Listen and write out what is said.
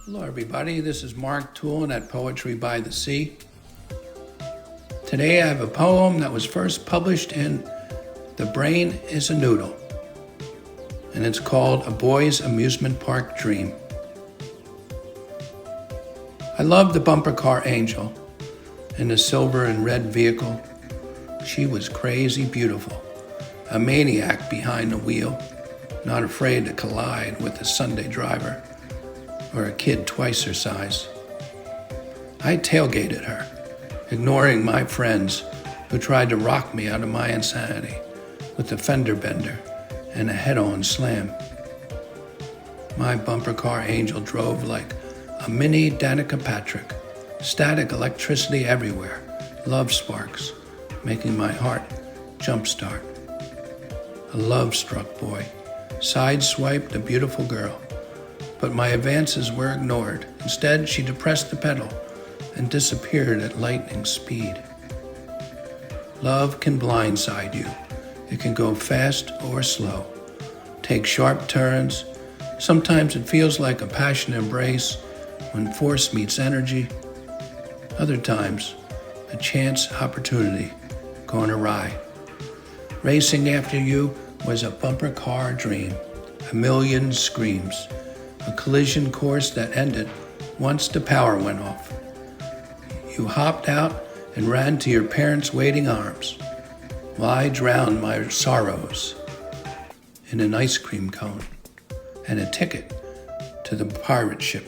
Hello everybody, this is Mark Tulin at Poetry by the Sea. Today I have a poem that was first published in The Brain is a Noodle, and it's called A Boy's Amusement Park Dream. I love the bumper car angel in the silver and red vehicle. She was crazy beautiful, a maniac behind the wheel, not afraid to collide with a Sunday driver or a kid twice her size. I tailgated her, ignoring my friends who tried to rock me out of my insanity with a fender bender and a head-on slam. My bumper car angel drove like a mini Danica Patrick, static electricity everywhere, love sparks, making my heart jumpstart. A love-struck boy sideswiped a beautiful girl, but my advances were ignored. Instead, she depressed the pedal and disappeared at lightning speed. Love can blindside you. It can go fast or slow, take sharp turns. Sometimes it feels like a passionate embrace when force meets energy. Other times, a chance opportunity gone awry. Racing after you was a bumper car dream, a million screams, a collision course that ended once the power went off. You hopped out and ran to your parents' waiting arms, while I drowned my sorrows in an ice cream cone and a ticket to the pirate ship.